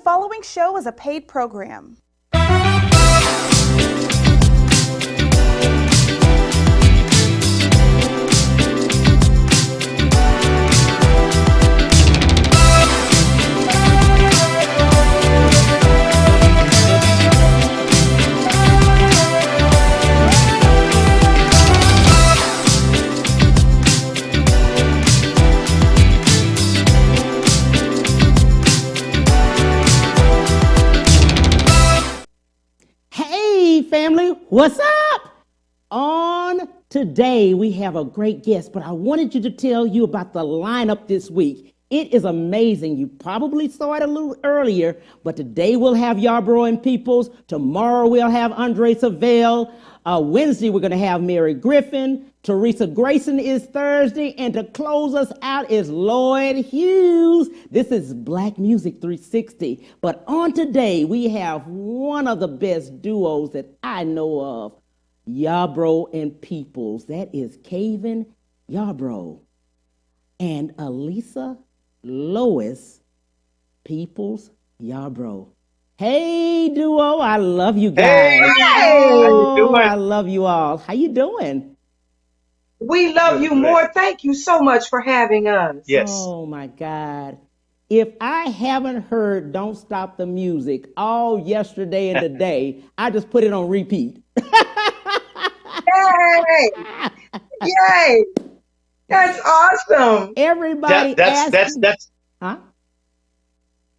following show is a paid program. Family, what's up? On today, we have a great guest, but I wanted to tell you about the lineup this week. It is amazing. You probably saw it a little earlier, but today we'll have YARBROUGH and Peoples. Tomorrow we'll have Andre Savelle. Wednesday we're going to have Mary Griffin. Teresa Grayson is Thursday, and to close us out is Lloyd Hughes. This is Black Music 360. But on today, we have one of the best duos that I know of, YARBROUGH and Peoples. That is Kavin YARBROUGH and Elisa Lois Peoples YARBROUGH. Hey, duo, I love you guys. Hey, how you doing? I love you all. How you doing? We love you more. Thank you so much for having us. Yes. Oh, my God. If I haven't heard Don't Stop the Music all yesterday and today, I just put it on repeat. Yay! Yay! That's awesome. Everybody that's huh?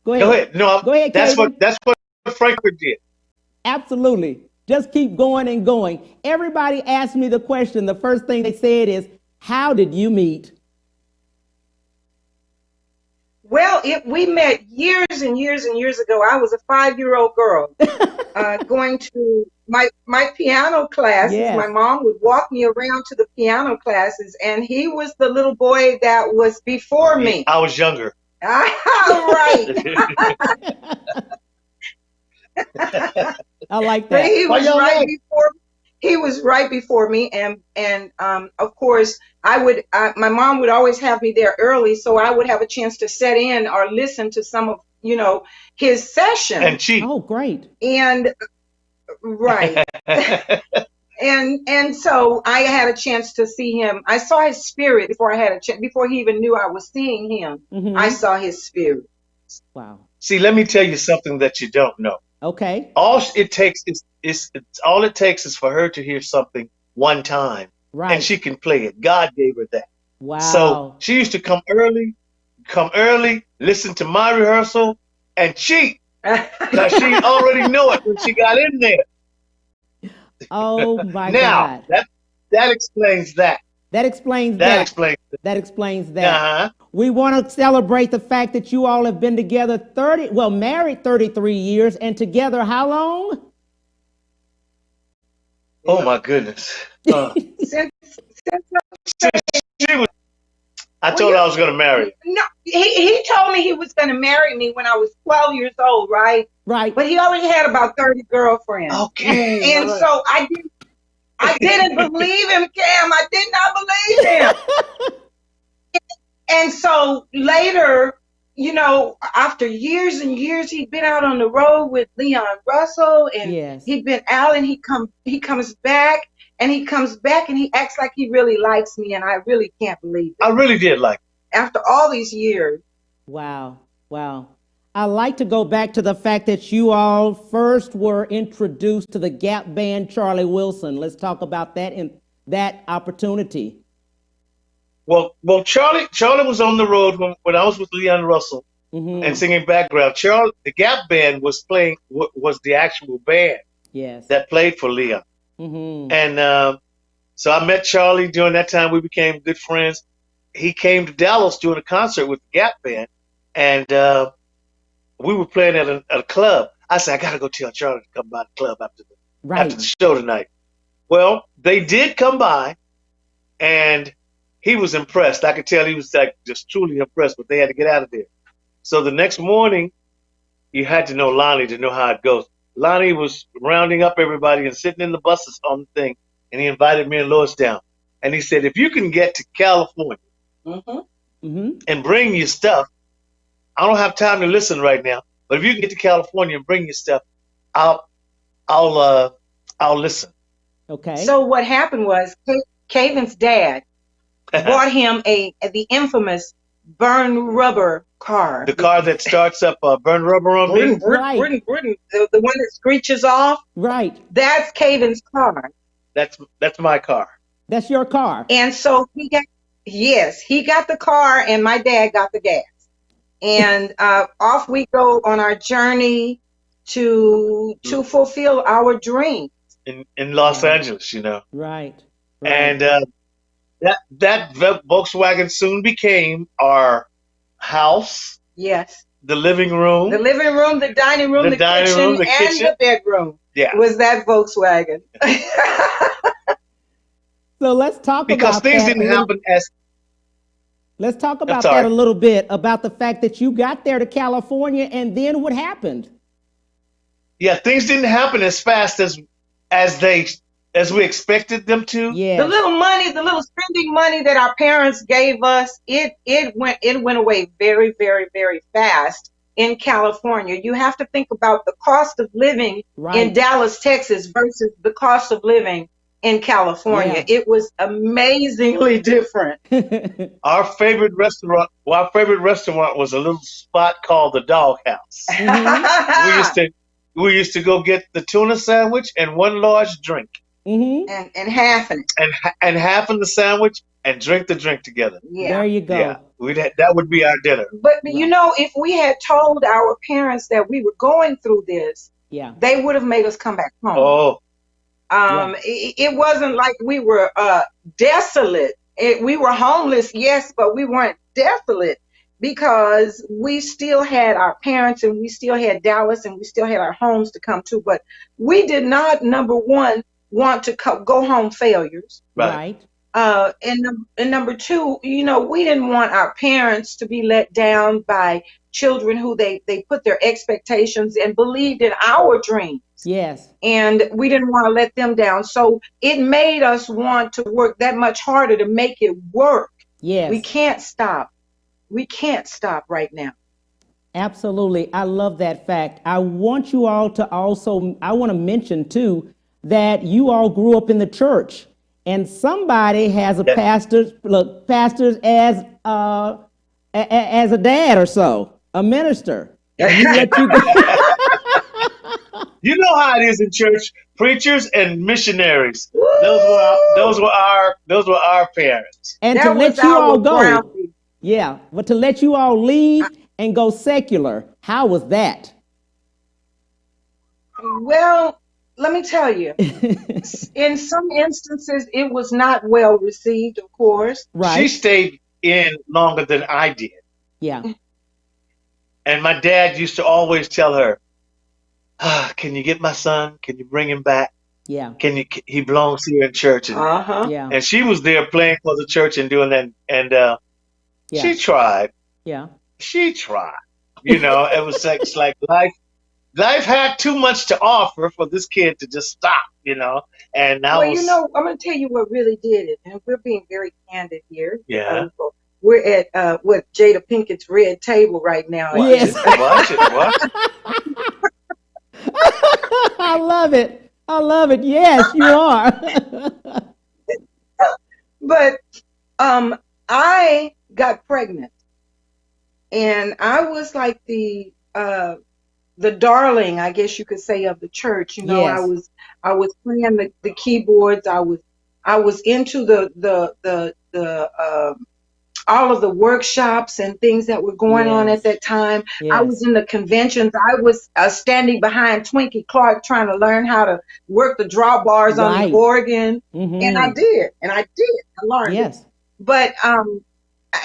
Go ahead. No, go ahead, that's Kevin. what Frankfurt did. Absolutely. Just keep going and going. Everybody asked me the question. The first thing they said is, how did you meet? Well, we met years and years and years ago. I was a 5-year-old girl going to my piano classes. Yes. My mom would walk me around to the piano classes, and he was the little boy that was before me. I was younger. Right. I like that. But he was right before me, and of course my mom would always have me there early, so I would have a chance to set in or listen to some of his session. And cheat. Oh, great. And right. and so I had a chance to see him. I saw his spirit before he even knew I was seeing him. Mm-hmm. I saw his spirit. Wow. See, let me tell you something that you don't know. Okay. All it takes is for her to hear something one time, right, and she can play it. God gave her that. Wow. So she used to come early, listen to my rehearsal, and cheat. Now she already know it when she got in there. Oh my God. Now that explains that. That explains that. That explains that. That explains that. Uh-huh. We want to celebrate the fact that you all have been together married 33 years, and together how long? Oh my goodness. Since she was, I told her I was going to marry her. No, he told me he was going to marry me when I was 12 years old, right? Right. But he already had about 30 girlfriends. Okay. And so I didn't believe him, Cam. I did not believe him. And so later, after years and years, he'd been out on the road with Leon Russell, and yes, he'd been out, and he comes back, and he acts like he really likes me, and I really can't believe it. I really did like it. After all these years. Wow. I like to go back to the fact that you all first were introduced to the Gap band Charlie Wilson. Let's talk about that and that opportunity. Well, Charlie was on the road when I was with Leon Russell, mm-hmm, and singing background. The Gap band was the actual band, yes, that played for Leon. Mm-hmm. And so I met Charlie during that time. We became good friends. He came to Dallas doing a concert with the Gap band, and we were playing at a club. I said, I got to go tell Charlie to come by the club after the show tonight. Well, they did come by, and he was impressed. I could tell he was just truly impressed, but they had to get out of there. So the next morning, you had to know Lonnie to know how it goes. Lonnie was rounding up everybody and sitting in the buses on the thing, and he invited me and Lois down. And he said, if you can get to California, mm-hmm, and bring your stuff, I don't have time to listen right now, But if you can get to California and bring your stuff, I'll I'll listen. Okay. So what happened was Caven's dad bought him the infamous burn rubber car. The car that starts up burn rubber on me. Right. The one that screeches off. Right. That's Caven's car. That's my car. That's your car. And so he got the car, and my dad got the gas. And off we go on our journey to fulfill our dream In Los Angeles, you know. Right. And that Volkswagen soon became our house. Yes. The living room. The living room, the dining room, the kitchen, and the bedroom. Yeah. Was that Volkswagen. So let's talk because about things that didn't happen as. Let's talk about that a little bit, about the fact that you got there to California, and then what happened? Yeah, things didn't happen as fast as we expected them to. Yeah. The little spending money that our parents gave us, it went away very, very, very fast in California. You have to think about the cost of living in Dallas, Texas versus the cost of living in California. Yeah. It was amazingly different. Our favorite restaurant was a little spot called the Doghouse. Mm-hmm. We used to go get the tuna sandwich and one large drink. Mm-hmm. And half in it. And half in the sandwich and drink the drink together. Yeah. There you go. Yeah. That would be our dinner. But you know, if we had told our parents that we were going through this, they would have made us come back home. Oh. It wasn't like we were desolate. We were homeless, yes, but we weren't desolate because we still had our parents and we still had Dallas and we still had our homes to come to. But we did not, number one, want to go home failures. Right. And number two, you know, we didn't want our parents to be let down by children who they put their expectations and believed in our dreams. Yes. And we didn't want to let them down. So it made us want to work that much harder to make it work. Yes. We can't stop. We can't stop right now. Absolutely. I love that fact. I want you all to I want to mention too, that you all grew up in the church and somebody has a pastor as a dad or so, a minister. You know how it is in church, preachers and missionaries. Those were our parents. And to let you all go. Yeah, but to let you all leave and go secular, how was that? Well, let me tell you, in some instances, it was not well received, of course. Right. She stayed in longer than I did. Yeah. And my dad used to always tell her, can you get my son? Can you bring him back? Yeah. He belongs here in church. And, yeah. And she was there playing for the church and doing that. And she tried. Yeah. She tried. You know, it was like life had too much to offer for this kid to just stop, you know. And now, you know, I'm going to tell you what really did it. And we're being very candid here. Yeah. We're at Jada Pinkett's red table right now. Yes. Watch it. I love it. Yes, you are. But I got pregnant, and I was like the darling, I guess you could say, of the church. You know, yes. I was playing the keyboards. I was into the all of the workshops and things that were going on at that time. Yes. I was in the conventions. I was standing behind Twinkie Clark trying to learn how to work the drawbars on the organ. Mm-hmm. And I did. I learned it. But,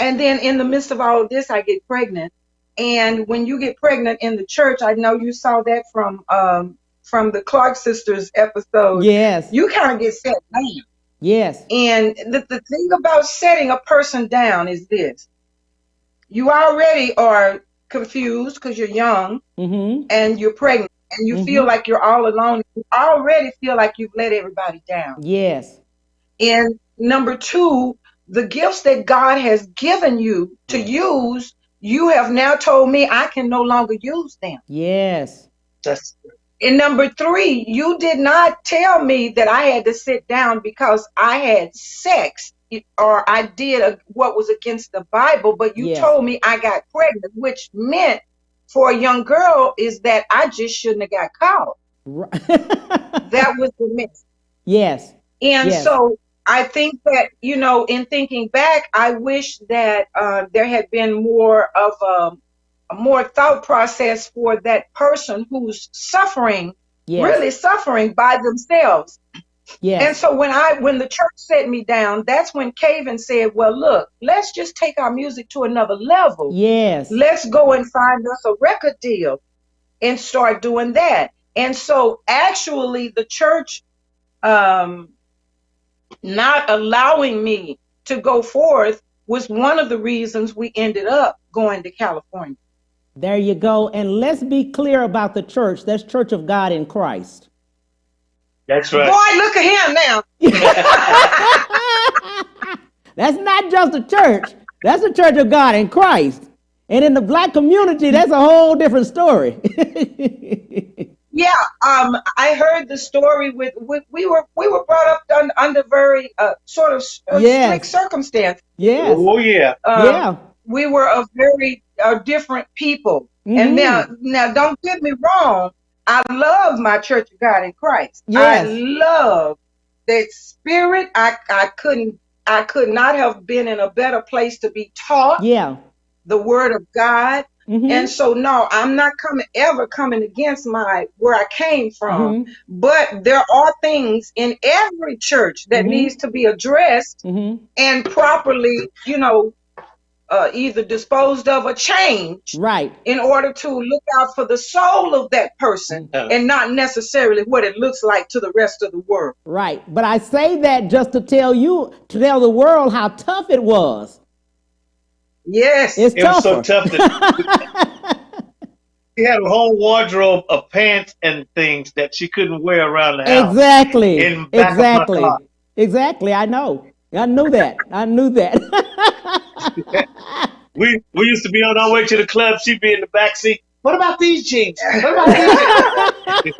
and then in the midst of all of this, I get pregnant. And when you get pregnant in the church, I know you saw that from the Clark sisters episode. Yes. You kind of get set down. Yes. And the thing about setting a person down is this. You already are confused because you're young and you're pregnant and you feel like you're all alone. You already feel like you've let everybody down. Yes. And number two, the gifts that God has given you to use you have now told me I can no longer use them. Yes. That's And number three, you did not tell me that I had to sit down because I had sex or I did what was against the Bible, but you Yes. told me I got pregnant, which meant for a young girl is that I just shouldn't have got caught. That was the mix. Yes. And Yes. so I think that, in thinking back, I wish that there had been more of a more thought process for that person who's suffering, Yes. really suffering by themselves. Yes. And so when the church set me down, that's when Caven said, well, look, let's just take our music to another level. Yes. Let's go and find us a record deal and start doing that. And so actually the church not allowing me to go forth was one of the reasons we ended up going to California. There you go. And let's be clear about the church. That's Church of God in Christ. right. Boy, look at him now. That's not just a church. That's the Church of God in Christ. And in the black community, that's a whole different story. Yeah, I heard the story with we were brought up under very sort of strict circumstance. Yes. Oh yeah. Yeah. We were a very different people. Mm-hmm. And now don't get me wrong. I love my Church of God in Christ. Yes. I love that spirit. I could not have been in a better place to be taught. Yeah. The word of God. Mm-hmm. And so, no, I'm not ever coming against where I came from. Mm-hmm. But there are things in every church that Mm-hmm. needs to be addressed Mm-hmm. and properly, either disposed of or changed. Right. In order to look out for the soul of that person and not necessarily what it looks like to the rest of the world. Right. But I say that just to tell the world how tough it was. Yes. It was so tough that she had a whole wardrobe of pants and things that she couldn't wear around the house. Exactly. In back of my car. Exactly. I know. I knew that. I knew that. We used to be on our way to the club. She'd be in the back seat. What about these jeans? What about these jeans?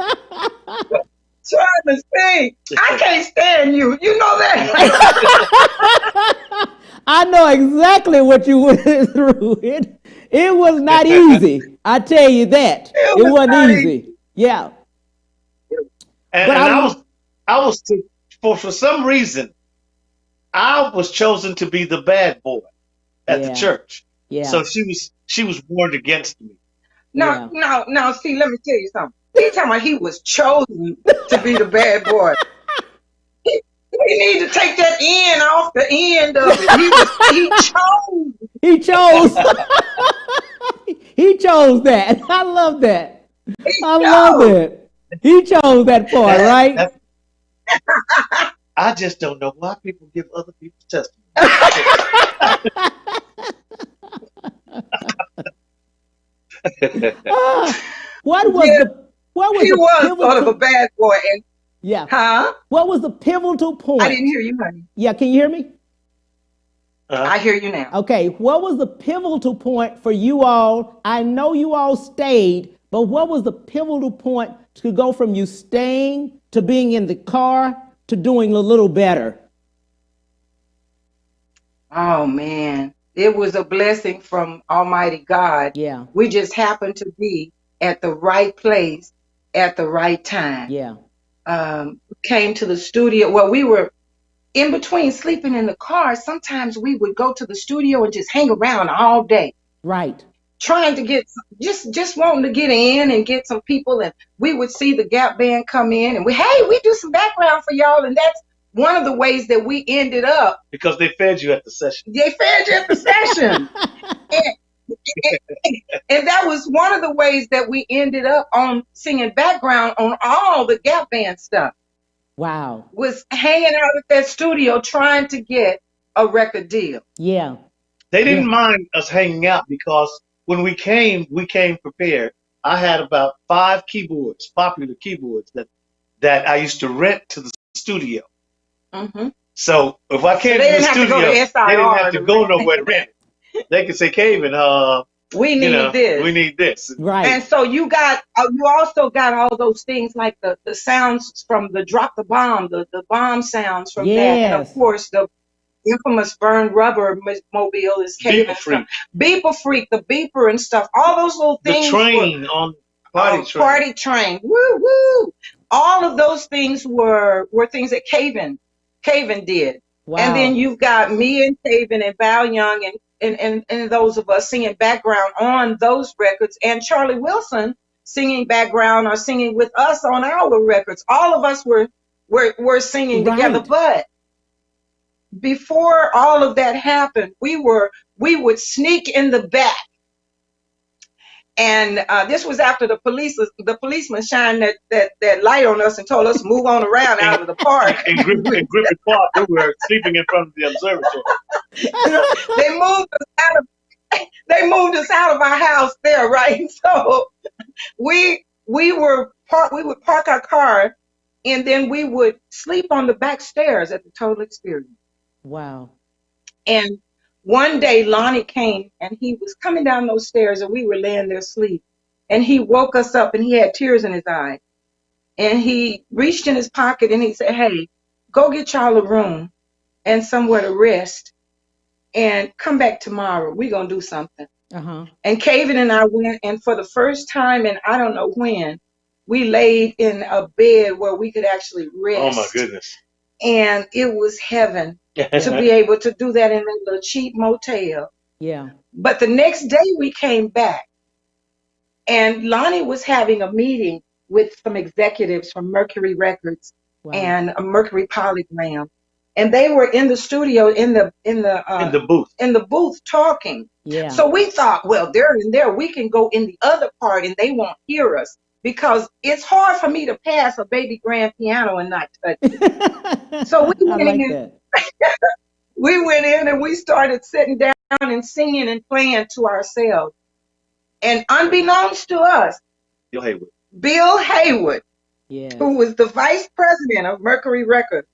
Trying to say, I can't stand you. You know that. I know exactly what you went through. It was not easy. I tell you that. It wasn't easy. Yeah. And I was for some reason, I was chosen to be the bad boy at the church. Yeah. So she was warned against me. No, see, let me tell you something. He's talking about he was chosen to be the bad boy. He need to take that end off the end of it. He chose. He chose. He chose that. I love that. I love it. He chose that part, right? I just don't know why people give other people testimony. What was he the was pivotal, sort of a bad boy. And, yeah. huh? What was the pivotal point? I didn't hear you, honey. Yeah, can you hear me? I hear you now. Okay, what was the pivotal point for you all? I know you all stayed, but what was the pivotal point to go from you staying to being in the car to doing a little better? Oh, man. It was a blessing from Almighty God. Yeah. We just happened to be at the right place at the right time. Yeah. Came to the studio. Well, we were in between sleeping in the car. Sometimes we would go to the studio and just hang around all day. Right. Trying to get, just wanting to get in and get some people. And we would see the Gap Band come in and we do some background for y'all. And that's one of the ways that we ended up. Because they fed you at the session. They fed you at the session. And that was one of the ways that we ended up on singing background on all the Gap Band stuff. Wow. Was hanging out at that studio trying to get a record deal. Yeah. They didn't mind us hanging out because when we came prepared. I had about 5 keyboards, popular keyboards that I used to rent to the studio. Mm-hmm. So if I came to the studio, they didn't have to go nowhere to rent it. they could say, Caven, We you need know, this. we need this. Right. And so you also got all those things like the sounds from the drop the bomb, the bomb sounds from that. And of Yes. course, the infamous Burn Rubber Mobile is Beeper Caven Freak. stuff. Beeper Freak, the beeper and stuff. All those little The things. train on Party Train. Party Train. Woo woo. All of those things were things that Caven did. Wow. And then you've got me and Caven and Val Young and those of us singing background on those records, and Charlie Wilson singing background or singing with us on our records. All of us were singing together. Right. But before all of that happened, we would sneak in the back. And this was after the policeman shined that light on us and told us to move on around out of the park. In Griffith Park, we were sleeping in front of the observatory. They moved us out of our house there, right? So we would park our car, and then we would sleep on the back stairs at the Total Experience. Wow. And one day Lonnie came, and he was coming down those stairs, and we were laying there asleep. And he woke us up, and he had tears in his eyes. And he reached in his pocket, and he said, "Hey, go get y'all a room and somewhere to rest, and come back tomorrow. We're going to do something." Uh-huh. And Caven and I went, and for the first time in I don't know when, we laid in a bed where we could actually rest. Oh, my goodness. And it was heaven to be able to do that in a little cheap motel. Yeah. But the next day we came back, and Lonnie was having a meeting with some executives from Mercury Records. Wow. And a Mercury Polygram, and they were in the studio in the booth talking. Yeah. So we thought, well, they're in there, we can go in the other part and they won't hear us, because it's hard for me to pass a baby grand piano and not touch it. So we went in and we started sitting down and singing and playing to ourselves. And unbeknownst to us, Bill Haywood, yes, who was the vice president of Mercury Records,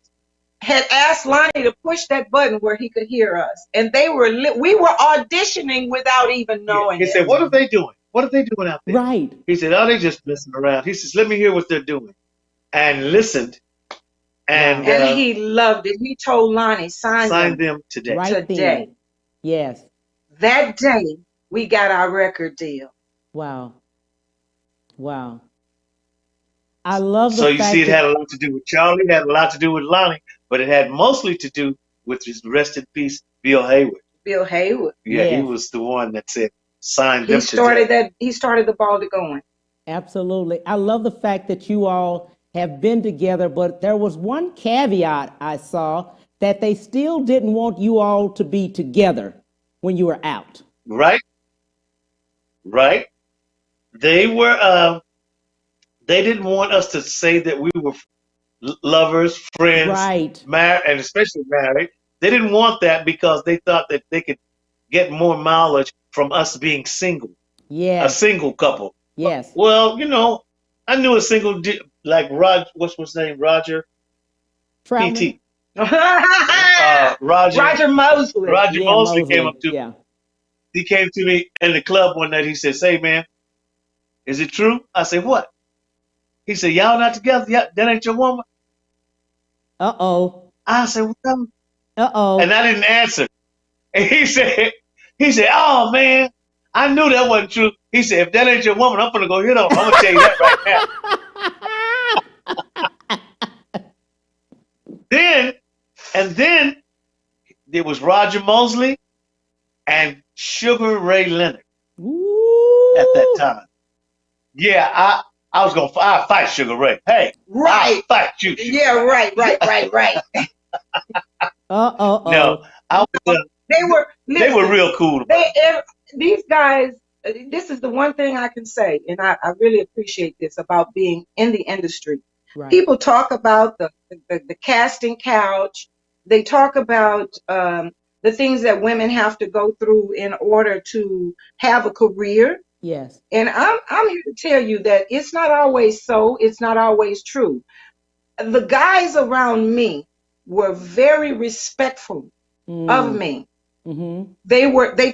had asked Lonnie to push that button where he could hear us. And we were auditioning without even knowing it. He said, "What are they doing? What are they doing out there?" Right. He said, "Oh, they just messing around." He says, "Let me hear what they're doing." And listened. And he loved it. He told Lonnie, sign them today. Right today. then. Yes. That day, we got our record deal. Wow. Wow. I love the So you fact see, it had a lot to do with Charlie, it had a lot to do with Lonnie, but it had mostly to do with his rest in peace, Bill Haywood. Bill Haywood. Yeah, Yes. he was the one that said, sign them He started the ball going. Absolutely. I love the fact that you all have been together, but there was one caveat I saw, that they still didn't want you all to be together when you were out. Right. Right. They were, they didn't want us to say that we were lovers, friends, Right. married, and especially married. They didn't want that because they thought that they could get more mileage from us being single. Yes. A single couple. Yes. Well, you know, I knew a single, like Roger, what's his name? Roger? Troutman? P.T. Roger Mosley. Roger Mosley came up to me. Yeah. He came to me in the club one night. He said, "Say, man, is it true?" I said, "What?" He said, "Y'all not together? Yeah, that ain't your woman?" Uh-oh. I said, "Well," Uh-oh. and I didn't answer. And he said, "Oh, man, I knew that wasn't true." He said, "If that ain't your woman, I'm going to go hit her. I'm going to tell you that right now." Then there was Roger Mosley and Sugar Ray Leonard. Ooh. At that time. Yeah, I was going to fight Sugar Ray. Hey, right. I'll fight you, Sugar Yeah, Ray. right. Uh-oh. No, they were real cool. These guys, this is the one thing I can say, and I really appreciate this about being in the industry. Right. People talk about the casting couch. They talk about the things that women have to go through in order to have a career. Yes. And I'm here to tell you that it's not always so. It's not always true. The guys around me were very respectful of me. Mm-hmm. They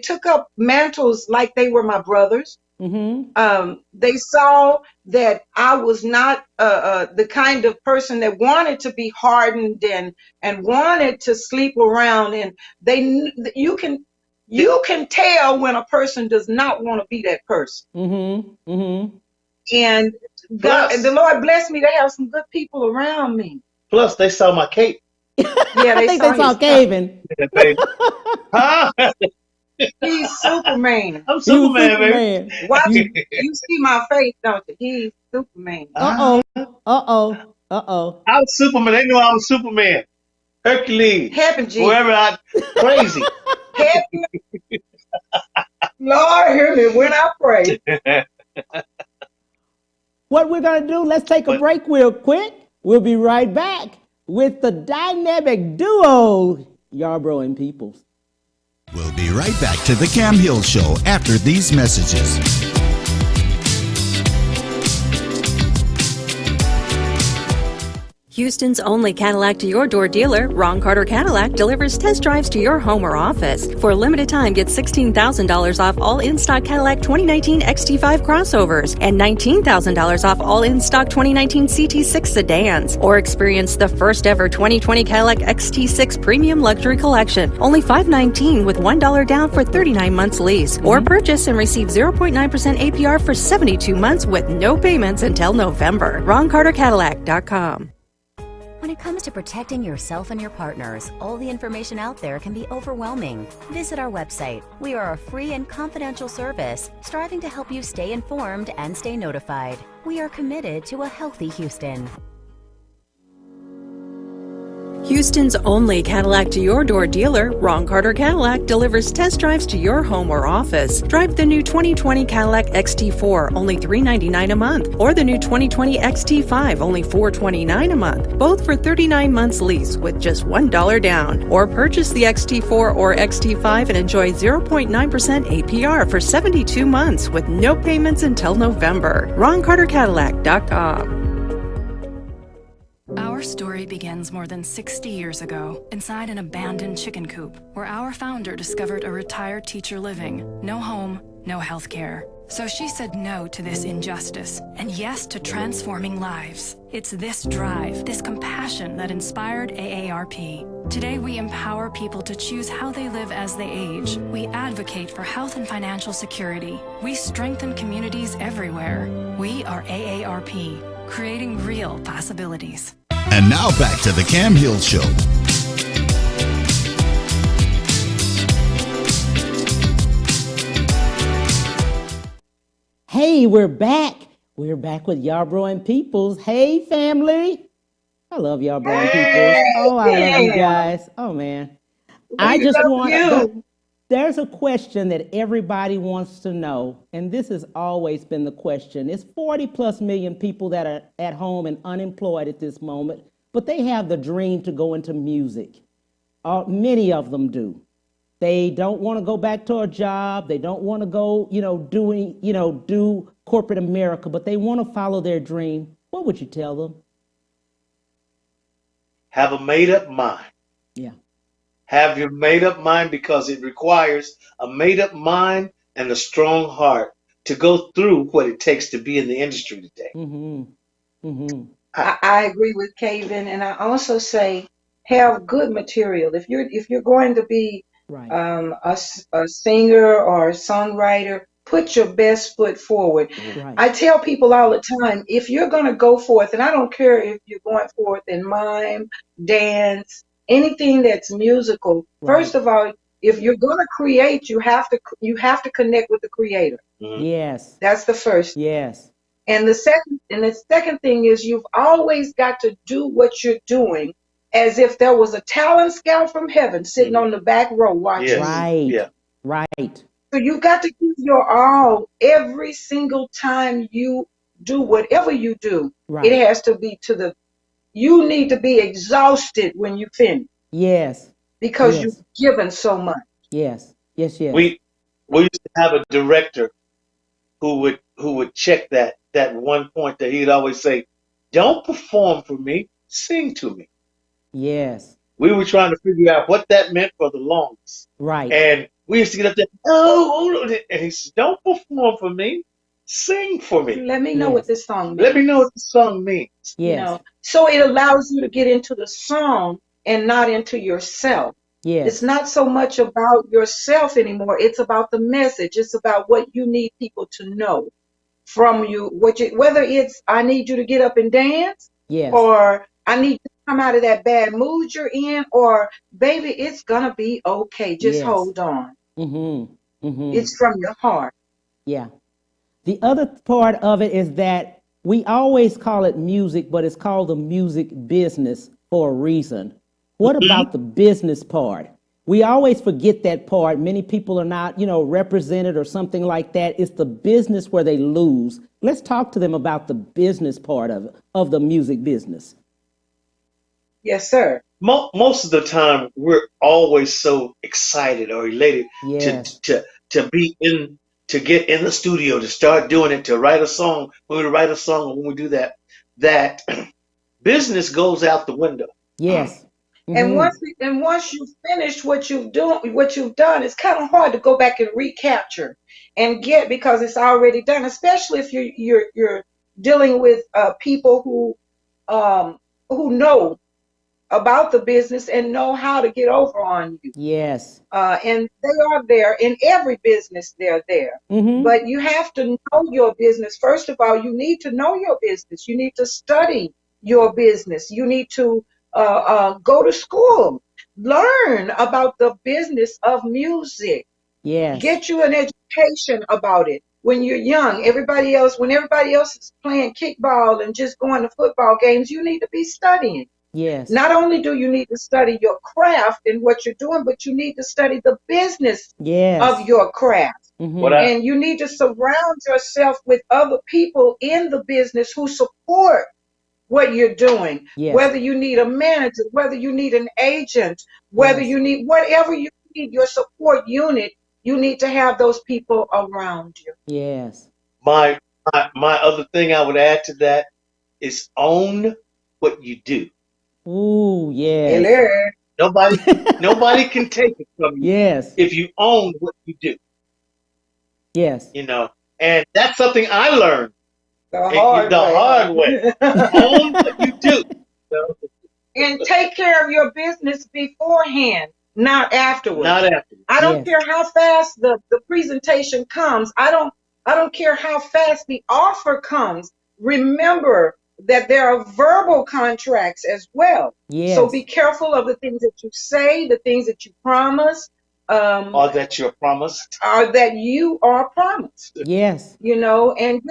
took up mantles like they were my brothers. Mm-hmm. They saw that I was not the kind of person that wanted to be hardened and wanted to sleep around. And you can tell when a person does not want to be that person. Mm-hmm. Mm-hmm. And the Lord blessed me to have some good people around me. Plus, they saw my cape. Yeah, I they think saw they saw his Caven. Huh? He's Superman. I'm He was Superman, baby. Superman. Watch, you see my face, don't you? He's Superman. Uh-oh. Uh-oh. Uh-oh. I was Superman. They knew I was Superman. Hercules. Help him, Jesus. Whoever crazy. Help me. Lord, hear me when I pray. What we're going to do, let's take a break real quick. We'll be right back with the dynamic duo, Yarbrough and Peoples. We'll be right back to the Cam Hill Show after these messages. Houston's only Cadillac to your door dealer, Ron Carter Cadillac, delivers test drives to your home or office. For a limited time, get $16,000 off all in-stock Cadillac 2019 XT5 crossovers and $19,000 off all in-stock 2019 CT6 sedans. Or experience the first ever 2020 Cadillac XT6 Premium Luxury Collection. Only $519 with $1 down for 39 months lease. Or purchase and receive 0.9% APR for 72 months with no payments until November. RonCarterCadillac.com. When it comes to protecting yourself and your partners, all the information out there can be overwhelming. Visit our website. We are a free and confidential service striving to help you stay informed and stay notified. We are committed to a healthy Houston. Houston's only Cadillac to your door dealer, Ron Carter Cadillac, delivers test drives to your home or office. Drive the new 2020 Cadillac XT4, only $399 a month, or the new 2020 XT5, only $429 a month, both for 39 months lease with just $1 down. Or purchase the XT4 or XT5 and enjoy 0.9% APR for 72 months with no payments until November. RonCarterCadillac.com. Our story begins more than 60 years ago inside an abandoned chicken coop where our founder discovered a retired teacher living. No home, no health care. So she said no to this injustice and yes to transforming lives. It's this drive, this compassion that inspired AARP. Today we empower people to choose how they live as they age. We advocate for health and financial security. We strengthen communities everywhere. We are AARP, creating real possibilities. And now back to the Cam Hill Show. Hey, we're back. We're back with Yarbrough and Peoples. Hey, family. I love Yarbrough and Peoples. Oh, I love you guys. Oh, man. I just want... There's a question that everybody wants to know, and this has always been the question. It's 40 plus million people that are at home and unemployed at this moment, but they have the dream to go into music. Many of them do. They don't want to go back to a job. They don't want to go, do corporate America, but they want to follow their dream. What would you tell them? Have a made-up mind. Yeah. Have your made-up mind, because it requires a made-up mind and a strong heart to go through what it takes to be in the industry today. Mm-hmm. Mm-hmm. I agree with Caven, and I also say have good material. If you're going to be Right. a singer or a songwriter, put your best foot forward. Right. I tell people all the time, if you're going to go forth, and I don't care if you're going forth in mime, dance, anything that's musical. Right. First of all, if you're going to create, you have to connect with the creator. Mm-hmm. Yes. That's the first. Yes. And the second thing is you've always got to do what you're doing as if there was a talent scout from heaven sitting on the back row watching. Yes. Right. Yeah. Right. So you've got to give your all every single time you do whatever you do. Right. It has to be you need to be exhausted when you finish. Yes. Because Yes. you've given so much. Yes. Yes. Yes. We used to have a director who would check that one point that he'd always say, "Don't perform for me, sing to me." Yes. We were trying to figure out what that meant for the longest. Right. And we used to get up there, oh, and he said, don't perform for me, sing for me. Let me know Yes. what this song means. Let me know what the song means. You Yes. know, so it allows you to get into the song and not into yourself. Yes. It's not so much about yourself anymore. It's about the message. It's about what you need people to know from you. Whether it's I need you to get up and dance, Yes. or I need you to come out of that bad mood you're in, or baby, it's gonna be okay. Just Yes. hold on. Mm-hmm. Mm-hmm. It's from your heart. Yeah. The other part of it is that we always call it music, but it's called the music business for a reason. What about the business part? We always forget that part. Many people are not, represented or something like that. It's the business where they lose. Let's talk to them about the business part of the music business. Yes, sir. Most of the time, we're always so excited or elated Yes. to get in the studio, to start doing it, to write a song. When we write a song, and when we do that business goes out the window. Yes. And once you finish what you've done, it's kind of hard to go back and recapture and get, because it's already done. Especially if you're dealing with people who know about the business and know how to get over on you. Yes. And they are there in every business. They're there. Mm-hmm. But you have to know your business. First of all, you need to know your business. You need to study your business. You need to go to school, learn about the business of music. Yes. Get you an education about it. When you're young, when everybody else is playing kickball and just going to football games, you need to be studying. Yes. Not only do you need to study your craft and what you're doing, but you need to study the business of your craft. Mm-hmm. And you need to surround yourself with other people in the business who support what you're doing. Yes. Whether you need a manager, whether you need an agent, whether you need whatever you need, your support unit, you need to have those people around you. Yes. My other thing I would add to that is own what you do. Ooh, yes. Hello. Nobody can take it from you. Yes. If you own what you do. Yes. And that's something I learned The hard way. Own what you do. And take care of your business beforehand, not afterwards. Not afterwards. I don't care how fast the presentation comes. I don't care how fast the offer comes. Remember that there are verbal contracts as well. Yes. So be careful of the things that you say, the things that you promise. Or that you're promised. Or that you are promised. Yes. And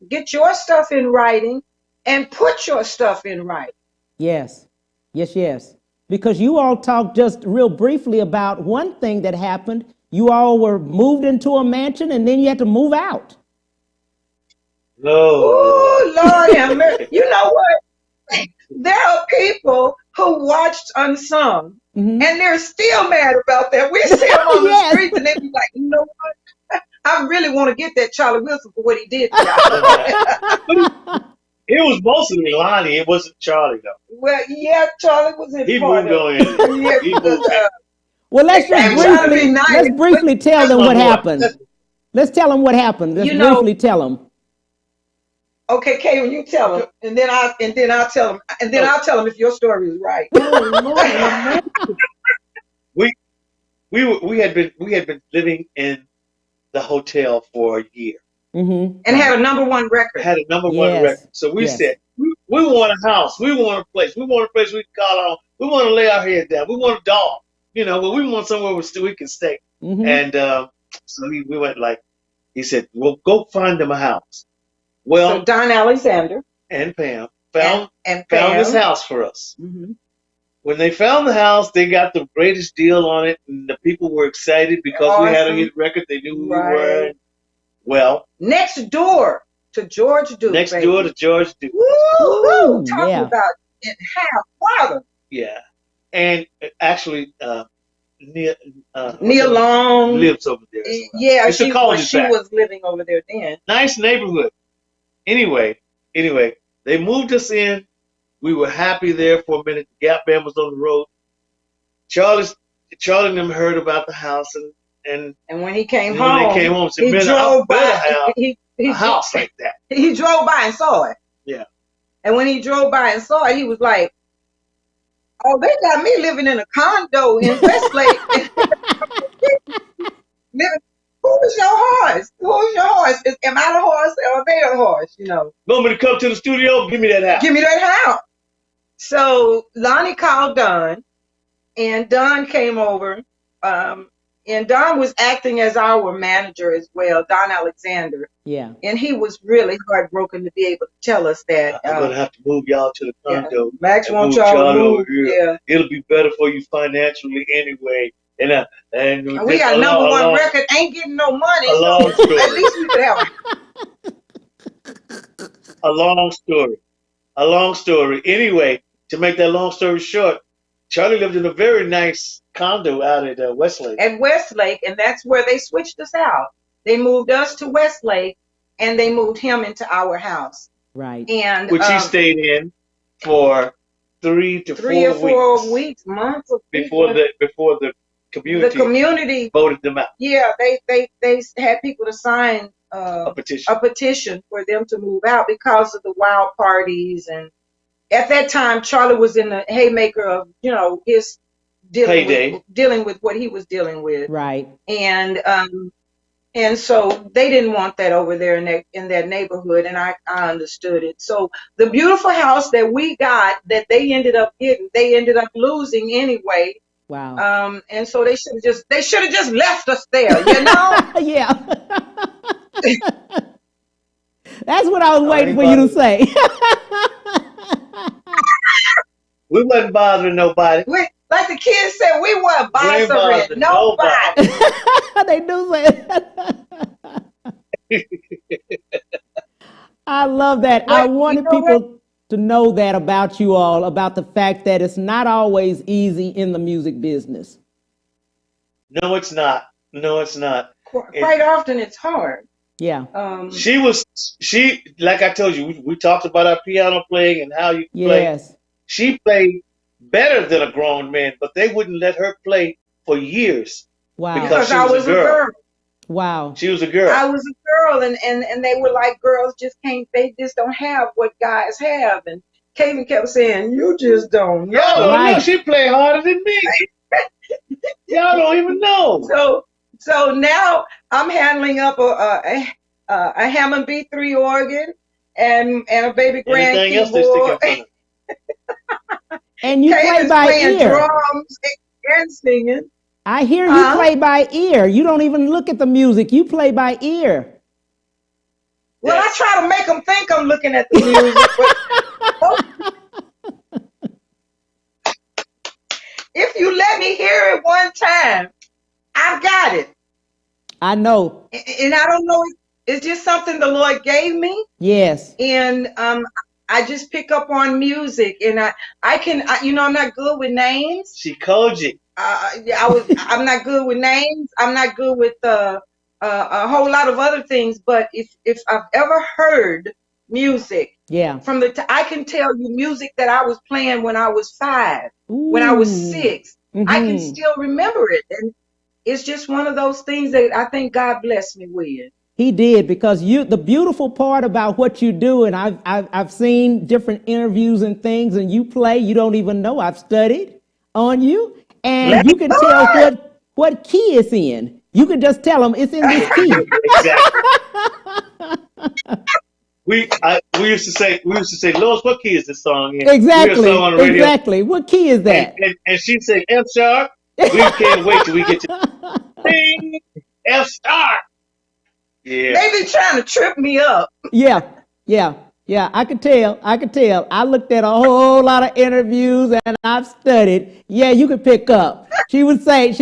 get your stuff in writing and put your stuff in writing. Yes. Yes, yes. Because you all talked just real briefly about one thing that happened. You all were moved into a mansion and then you had to move out. No. Oh, Lord have mercy. You know what? There are people who watched Unsung, and they're still mad about that. We see them on the streets and they be like, you know what? I really want to get that Charlie Wilson for what he did to y'all. It was mostly Lonnie. It wasn't Charlie, though. Well, yeah, Charlie was in part of it. He moved on. Well, let's briefly tell them what happened. Let's tell them what happened. Let's briefly tell them. Okay, Kay, when you tell them, and then I'll tell them, and then I'll tell them if your story is right. we had been living in the hotel for a year, and had a number one record. So we said we want a house, we want a place we can call on, we want to lay our head down, we want a dog, but we want somewhere where we can stay. And so we went he said, well, go find them a house. Well, so Don Alexander and Pam found this house for us. When they found the house, they got the greatest deal on it, and the people were excited because we had a hit record. They knew who we were. Well, next door to George Duke. Woo! Talking about in half water. Yeah, and actually, Neil Long lives over there. Yeah, she was living over there then. Nice neighborhood. Anyway, they moved us in. We were happy there for a minute. The Gap Band was on the road. Charlie and them heard about the house, and when he came when home, they came home, said, he "Man, I drove better by. have He a house like that." he drove by and saw it. Yeah. And when he drove by and saw it, he was like, "Oh, they got me living in a condo in Westlake." Living, who's your horse? Who's your horse? Am I the horse or are they the horse? You know. Want me to come to the studio? Give me that house. Give me that house. So Lonnie called Don, and Don came over. And Don was acting as our manager as well, Don Alexander. Yeah. And he was really heartbroken to be able to tell us that. I'm gonna have to move y'all to the condo. Yeah. Max wants move y'all to move. over here. Yeah. It'll be better for you financially anyway. And we got number one record, ain't getting no money. A long so story. At least we could have a long story. A long story. Anyway, to make that long story short, Charlie lived in a very nice condo out at Westlake. At Westlake, and that's where they switched us out. They moved us to Westlake, and they moved him into our house. Right. And which he stayed in for 3 to 4 or 4 weeks, months before the community voted them out. Yeah, they had people to sign a petition for them to move out because of the wild parties. And at that time, Charlie was in the haymaker of, his dealing with what he was dealing with. Right. And so they didn't want that over there in that neighborhood, and I understood it. So the beautiful house that we got, that they ended up getting, they ended up losing anyway. Wow. And so they should have just left us there, you know? Yeah. That's what I was waiting for you to say. We wasn't bothering nobody. Like the kids said, we weren't bothering nobody. They do say it. I love that. I wanted people to know that about you all, about the fact that it's not always easy in the music business. No, it's not. No, it's not. Quite often it's hard. Yeah. She like I told you, we talked about our piano playing and how you play. Yes. She played better than a grown man, but they wouldn't let her play for years. Wow. Because I was a girl. Wow. She was a girl. I was a girl, and they were like, girls they just don't have what guys have. And Kaden kept saying, you just don't know. Y'all don't know. She played harder than me. Y'all don't even know. So now I'm handling up a Hammond B3 organ and a baby grand keyboard. And you play by ear. Drums and singing. I hear you play by ear. You don't even look at the music. You play by ear. Well, I try to make them think I'm looking at the music. If you let me hear it one time, I've got it. I know. And I don't know. It's just something the Lord gave me. Yes. And I just pick up on music, and I'm not good with names. She called you. I'm not good with names. I'm not good with a whole lot of other things. But if I've ever heard music, I can tell you music that I was playing when I was 5, when I was 6. I can still remember it, and it's just one of those things that I think God blessed me with. He did, because the beautiful part about what you do, and I've seen different interviews and things, and you play, you don't even know. I've studied on you, and you can tell what key it's in. You can just tell them it's in this key. We used to say, Lois, what key is this song in? Exactly. Exactly. What key is that? And she'd say F sharp. We can't wait till we get to F sharp. Yeah. They be trying to trip me up. Yeah. I could tell. I looked at a whole lot of interviews and I've studied. Yeah, you could pick up. She would say, it's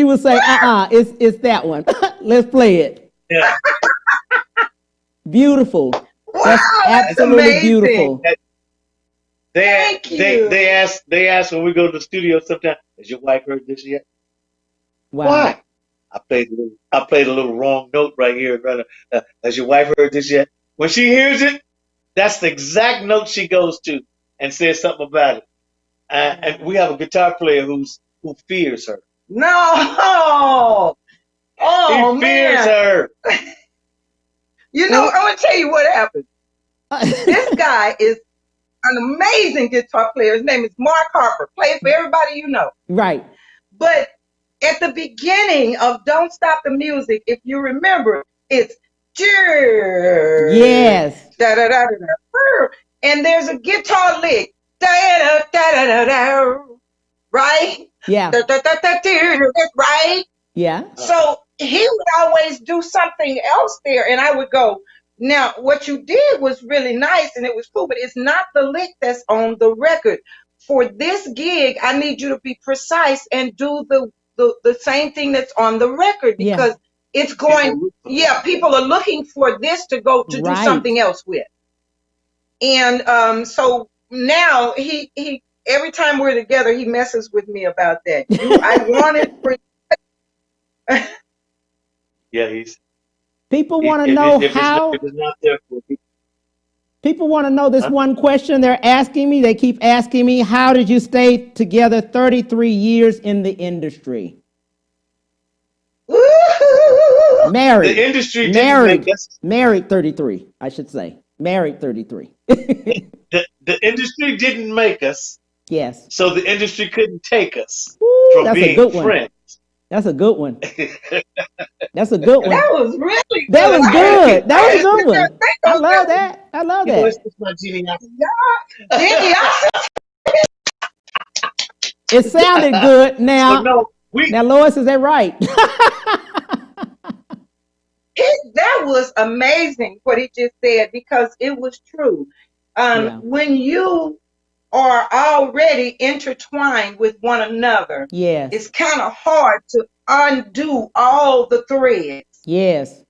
that one. Let's play it. Yeah. Beautiful. Wow, that's absolutely amazing. Beautiful. Thank you. They ask when we go to the studio sometimes, has your wife heard this yet? Wow. Why? I played a little wrong note right here. Has your wife heard this yet? When she hears it, that's the exact note she goes to and says something about it. And we have a guitar player who's who fears her. No. Oh, He fears man. her. You know, I'm going to tell you what happened. This guy is an amazing guitar player. His name is Mark Harper. Play it for everybody you know. Right. But at the beginning of Don't Stop the Music, if you remember, it's Yes. da da da da da, and there's a guitar lick, da da da da da da, right? Yeah. Da, da, da, da, da, right? Yeah. So he would always do something else there, and I would go, now what you did was really nice and it was cool, but it's not the lick that's on the record. For this gig, I need you to be precise and do the same thing that's on the record, because it's going, people are looking for this to go to do something else with. And so now he every time we're together, he messes with me about that. I wanted for Yeah, he's. People want to know how. If it's not there for people. People want to know this one question they're asking me. They keep asking me, how did you stay together 33 years in the industry? Married. The industry didn't make us. Married 33, I should say. Married 33. The industry didn't make us. Yes. So the industry couldn't take us from being friends. That's a good one. That's a good one. That was really good. That was good. That was a good one. I love that. I love that. What's my genius? It sounded good. Now, now, Lois, is that right? That was amazing what he just said, because it was true. When you are already intertwined with one another, yes, it's kind of hard to undo all the threads. Yes.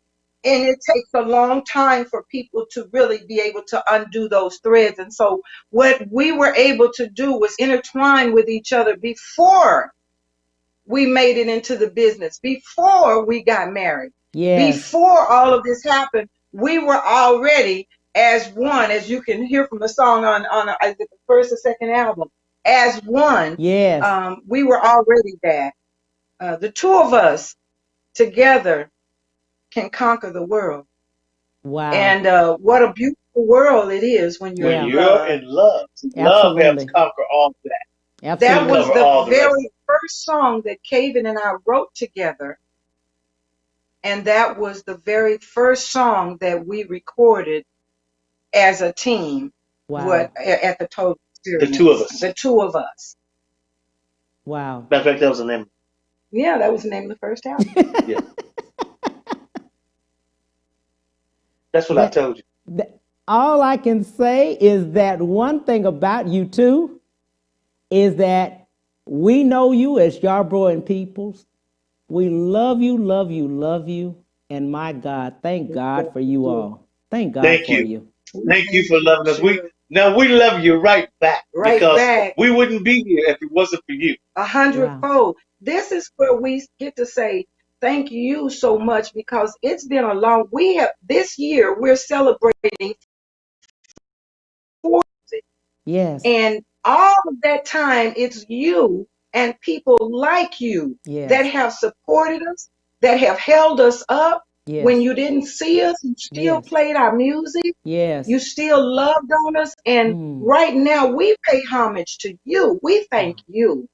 And it takes a long time for people to really be able to undo those threads. And so what we were able to do was intertwine with each other before we made it into the business, before we got married. Yes. Before all of this happened, we were already as one, as you can hear from the song on the first or second album, as one. Yes. We were already that. The two of us together can conquer the world. Wow. And what a beautiful world it is when you're in love. In love. Love helps conquer all that. Absolutely. That was the very first song that Kaven and I wrote together. And that was the very first song that we recorded as a team. Wow. At the Total Experience. The two of us. The two of us. Wow. Matter of fact, that was the name. Yeah, that was the name of the first album. Yeah. That's what I told you. All I can say is that one thing about you two is that we know you as Yarbrough and Peoples. We love you, love you, love you. And my God, thank God for you all. Thank God for you. Thank you for loving us. We love you right back. Because we wouldn't be here if it wasn't for you. 100-fold. Wow. This is where we get to say thank you so much, because it's been a long, this year we're celebrating 40. Yes. And all of that time, it's you and people like you that have supported us, that have held us up. Yes. When you didn't see us, you still played our music. Yes. You still loved on us. And right now we pay homage to you. We thank you.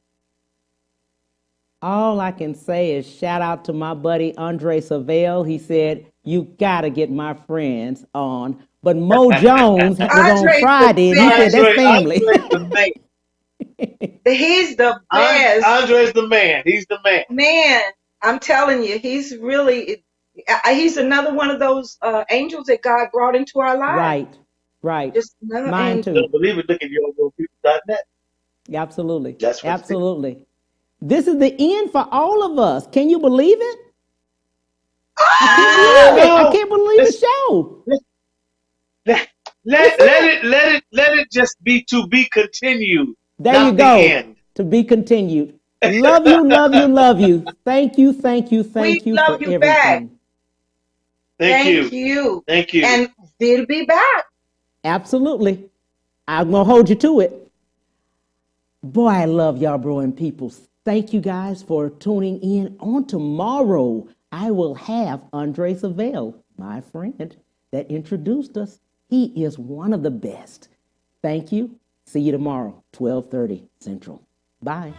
All I can say is shout out to my buddy Andre Savelle. He said, you got to get my friends on. But Mo Jones was on Friday, and he said, that's family. He's the best. Andre's the man. He's the man. Man, I'm telling you, he's another one of those angels that God brought into our lives. Right, right. Just another Mine angel. too. Don't believe it, look at YARBROUGH.net. Absolutely. That's what absolutely. This is the end for all of us. Can you believe it? I can't believe the show. Let it just be to be continued. There you go. The to be continued. Love you, love you, love you. Thank you, thank you, thank you for everything. Back. Thank you. Thank you. And we'll be back. Absolutely. I'm going to hold you to it. Boy, I love Yarbrough and Peoples. Thank you guys for tuning in. On tomorrow, I will have Andre Savelle, my friend that introduced us. He is one of the best. Thank you. See you tomorrow, 12:30 Central. Bye.